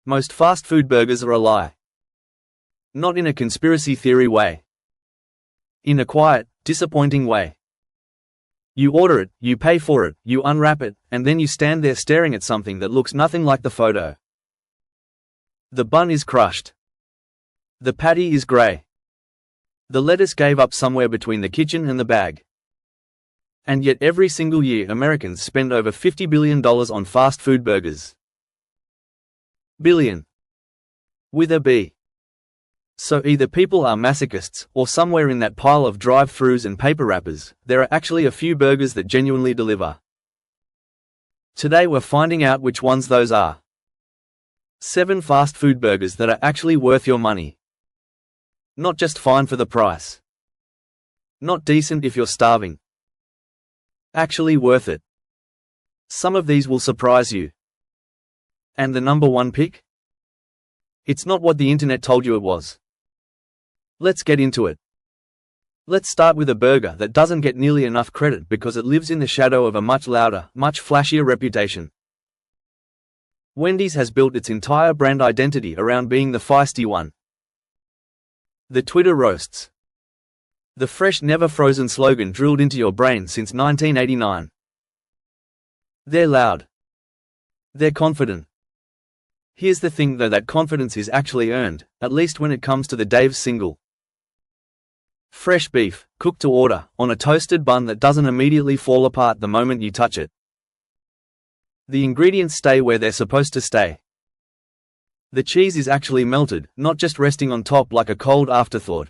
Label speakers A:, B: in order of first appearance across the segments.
A: Most fast food burgers are a lie. Not in a conspiracy theory way. In a quiet, disappointing way. You order it, you pay for it, you unwrap it, and then you stand there staring at something that looks nothing like the photo. The bun is crushed. The patty is grey. The lettuce gave up somewhere between the kitchen and the bag. And yet every single year Americans spend over $50 billion on fast food burgers. Billion. With a B. So either people are masochists, or somewhere in that pile of drive-thrus and paper wrappers, there are actually a few burgers that genuinely deliver. Today we're finding out which ones those are. 7 fast food burgers that are actually worth your money. Not just fine for the price. Not decent if you're starving. Actually worth it. Some of these will surprise you. And the number 1 pick? It's not what the internet told you it was. Let's get into it. Let's start with a burger that doesn't get nearly enough credit because it lives in the shadow of a much louder, much flashier reputation. Wendy's has built its entire brand identity around being the feisty one. The Twitter roasts. The fresh never frozen slogan drilled into your brain since 1989. They're loud. They're confident. Here's the thing though, that confidence is actually earned, at least when it comes to the Dave's single. Fresh beef, cooked to order, on a toasted bun that doesn't immediately fall apart the moment you touch it. The ingredients stay where they're supposed to stay. The cheese is actually melted, not just resting on top like a cold afterthought.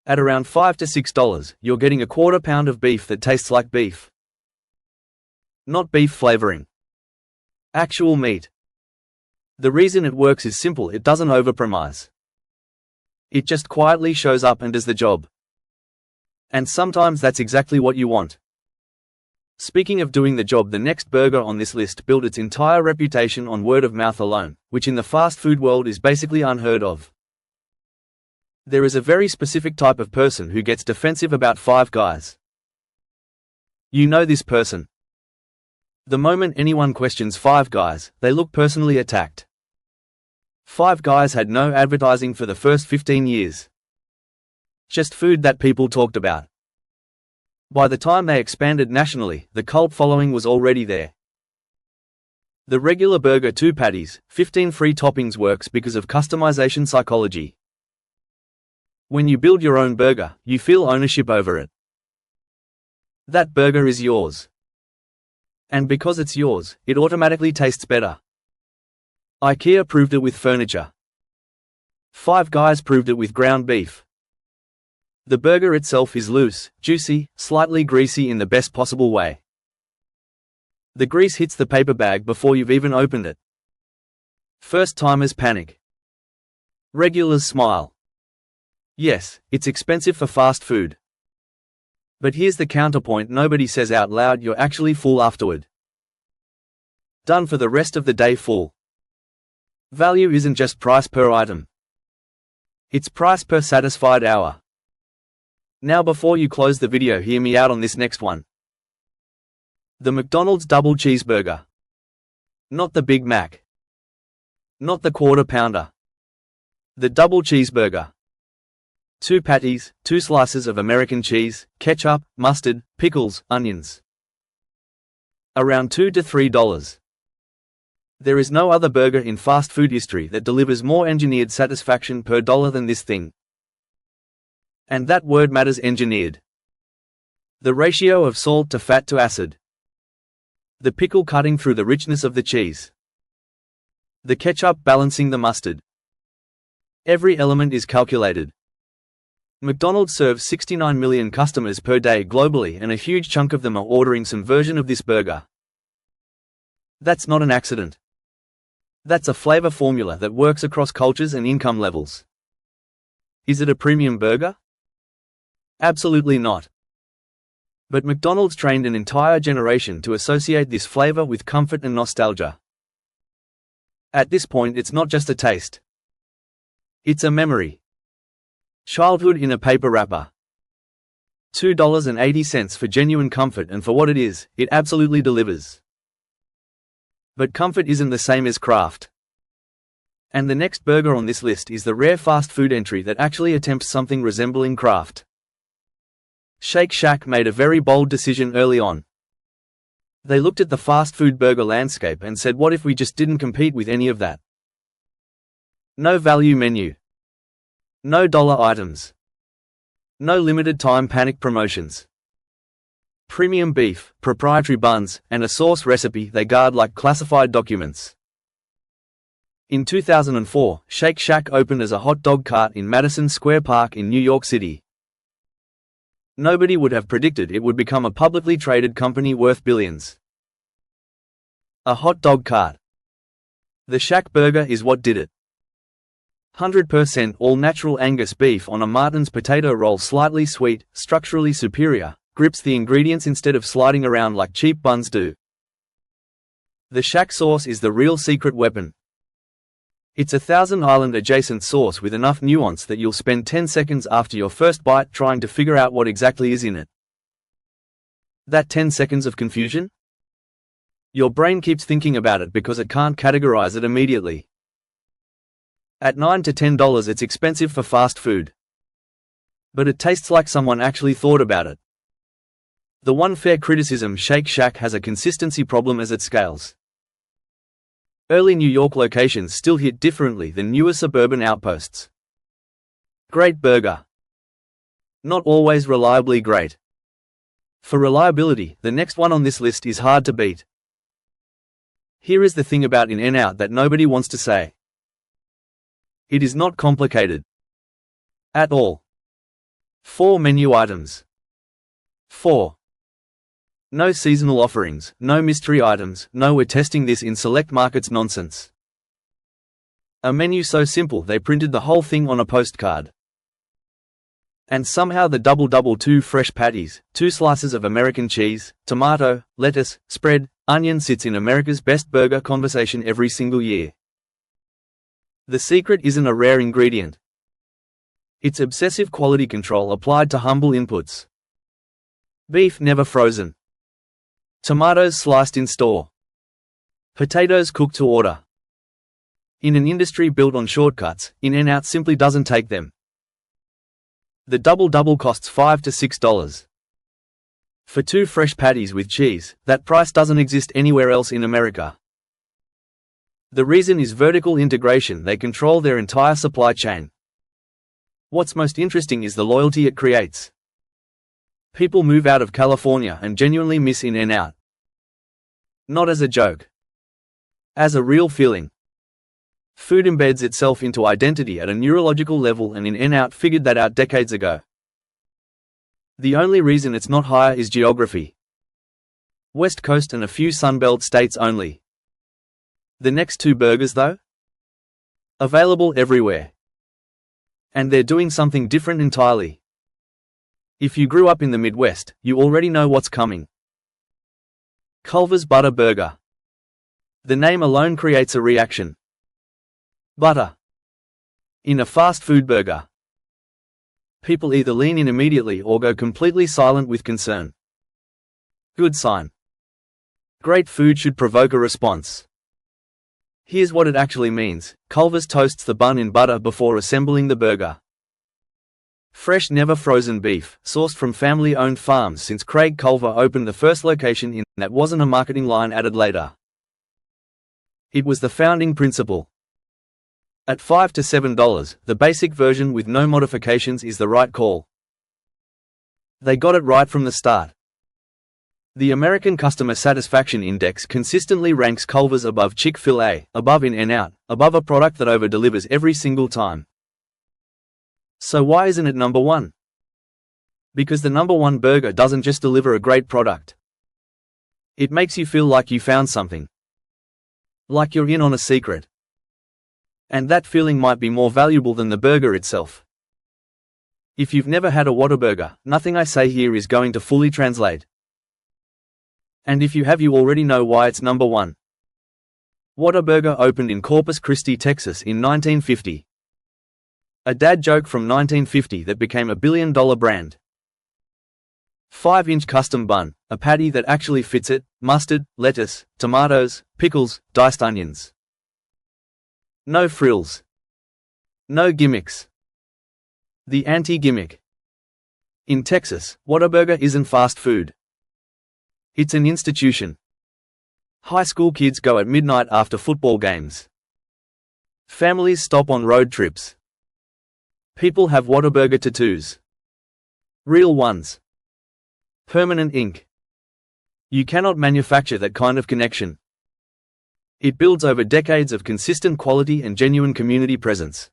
A: At around $5 to $6, you're getting a quarter pound of beef that tastes like beef. Not beef flavoring. Actual meat. The reason it works is simple: it doesn't overpromise. It just quietly shows up and does the job. And sometimes that's exactly what you want. Speaking of doing the job, the next burger on this list built its entire reputation on word of mouth alone, which in the fast food world is basically unheard of. There is a very specific type of person who gets defensive about Five Guys. You know this person. The moment anyone questions Five Guys, they look personally attacked. Five Guys had no advertising for the first 15 years. Just food that people talked about. By the time they expanded nationally, the cult following was already there. The regular burger 2 patties, 15 free toppings works because of customization psychology. When you build your own burger, you feel ownership over it. That burger is yours. And because it's yours, it automatically tastes better. IKEA proved it with furniture. Five Guys proved it with ground beef. The burger itself is loose, juicy, slightly greasy in the best possible way. The grease hits the paper bag before you've even opened it. First-timers panic. Regulars smile. Yes, it's expensive for fast food. But here's the counterpoint nobody says out loud: you're actually full afterward. Done for the rest of the day full. Value isn't just price per item. It's price per satisfied hour. Now before you close the video, hear me out on this next one. The McDonald's Double Cheeseburger. Not the Big Mac. Not the Quarter Pounder. The Double Cheeseburger. 2 patties, 2 slices of American cheese, ketchup, mustard, pickles, onions. Around $2 to $3. There is no other burger in fast food history that delivers more engineered satisfaction per dollar than this thing. And that word matters: engineered. The ratio of salt to fat to acid. The pickle cutting through the richness of the cheese. The ketchup balancing the mustard. Every element is calculated. McDonald's serves 69 million customers per day globally, and a huge chunk of them are ordering some version of this burger. That's not an accident. That's a flavor formula that works across cultures and income levels. Is it a premium burger? Absolutely not. But McDonald's trained an entire generation to associate this flavor with comfort and nostalgia. At this point, it's not just a taste. It's a memory. Childhood in a paper wrapper. $2.80 for genuine comfort, and for what it is, it absolutely delivers. But comfort isn't the same as craft. And the next burger on this list is the rare fast food entry that actually attempts something resembling craft. Shake Shack made a very bold decision early on. They looked at the fast food burger landscape and said, what if we just didn't compete with any of that? No value menu. No dollar items. No limited time panic promotions. Premium beef, proprietary buns, and a sauce recipe they guard like classified documents. In 2004, Shake Shack opened as a hot dog cart in Madison Square Park in New York City. Nobody would have predicted it would become a publicly traded company worth billions. A hot dog cart. The Shack burger is what did it. 100% all-natural Angus beef on a Martin's potato roll, slightly sweet, structurally superior, grips the ingredients instead of sliding around like cheap buns do. The Shack sauce is the real secret weapon. It's a Thousand Island adjacent sauce with enough nuance that you'll spend 10 seconds after your first bite trying to figure out what exactly is in it. That 10 seconds of confusion? Your brain keeps thinking about it because it can't categorize it immediately. At $9 to $10 it's expensive for fast food. But it tastes like someone actually thought about it. The one fair criticism: Shake Shack has a consistency problem as it scales. Early New York locations still hit differently than newer suburban outposts. Great burger. Not always reliably great. For reliability, the next one on this list is hard to beat. Here is the thing about In-N-Out that nobody wants to say. It is not complicated. At all. 4 menu items. 4. No seasonal offerings, no mystery items, no "we're testing this in select markets" nonsense. A menu so simple they printed the whole thing on a postcard. And somehow the double 2 fresh patties, 2 slices of American cheese, tomato, lettuce, spread, onion sits in America's best burger conversation every single year. The secret isn't a rare ingredient. It's obsessive quality control applied to humble inputs. Beef never frozen. Tomatoes sliced in store. Potatoes cooked to order. In an industry built on shortcuts, In-N-Out simply doesn't take them. The double costs $5 to $6. For 2 fresh patties with cheese, that price doesn't exist anywhere else in America. The reason is vertical integration. They control their entire supply chain. What's most interesting is the loyalty it creates. People move out of California and genuinely miss In-N-Out. Not as a joke. As a real feeling. Food embeds itself into identity at a neurological level, and In-N-Out figured that out decades ago. The only reason it's not higher is geography. West Coast and a few Sunbelt states only. The next 2 burgers though? Available everywhere. And they're doing something different entirely. If you grew up in the Midwest, you already know what's coming. Culver's Butter Burger. The name alone creates a reaction. Butter. In a fast food burger. People either lean in immediately or go completely silent with concern. Good sign. Great food should provoke a response. Here's what it actually means. Culver's toasts the bun in butter before assembling the burger. Fresh, never frozen beef, sourced from family-owned farms since Craig Culver opened the first location in. That wasn't a marketing line added later. It was the founding principle. At $5 to $7, the basic version with no modifications is the right call. They got it right from the start. The American Customer Satisfaction Index consistently ranks Culver's above Chick-fil-A, above In-N-Out, above a product that over-delivers every single time. So why isn't it number 1? Because the number 1 burger doesn't just deliver a great product. It makes you feel like you found something. Like you're in on a secret. And that feeling might be more valuable than the burger itself. If you've never had a Whataburger, nothing I say here is going to fully translate. And if you have, you already know why it's number 1. Whataburger opened in Corpus Christi, Texas in 1950. A dad joke from 1950 that became a billion-dollar brand. 5-inch custom bun, a patty that actually fits it, mustard, lettuce, tomatoes, pickles, diced onions. No frills. No gimmicks. The anti-gimmick. In Texas, Whataburger isn't fast food. It's an institution. High school kids go at midnight after football games. Families stop on road trips. People have Whataburger tattoos. Real ones. Permanent ink. You cannot manufacture that kind of connection. It builds over decades of consistent quality and genuine community presence.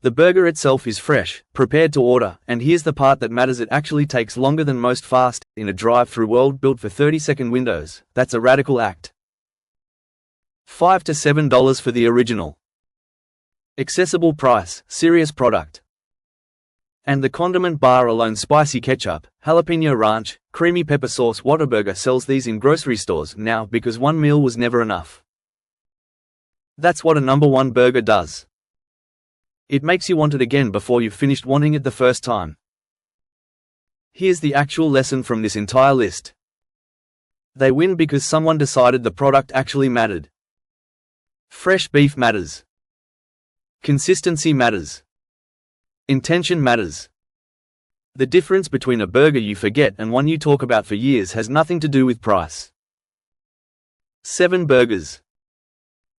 A: The burger itself is fresh, prepared to order, and here's the part that matters: it actually takes longer than most fast, in a drive-through world built for 30-second windows. That's a radical act. $5 to $7 for the original. Accessible price, serious product. And the condiment bar alone: spicy ketchup, jalapeno ranch, creamy pepper sauce. Whataburger sells these in grocery stores now because one meal was never enough. That's what a #1 burger does. It makes you want it again before you've finished wanting it the first time. Here's the actual lesson from this entire list. They win because someone decided the product actually mattered. Fresh beef matters. Consistency matters. Intention matters. The difference between a burger you forget and one you talk about for years has nothing to do with price. 7 burgers.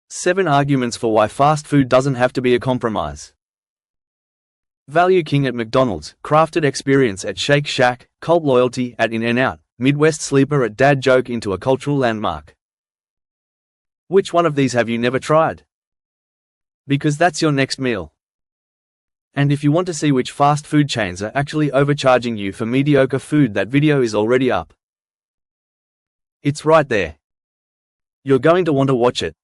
A: 7 arguments for why fast food doesn't have to be a compromise. Value king at McDonald's, crafted experience at Shake Shack, cult loyalty at In-N-Out, Midwest sleeper at dad joke into a cultural landmark. Which one of these have you never tried? Because that's your next meal. And if you want to see which fast food chains are actually overcharging you for mediocre food, that video is already up. It's right there. You're going to want to watch it.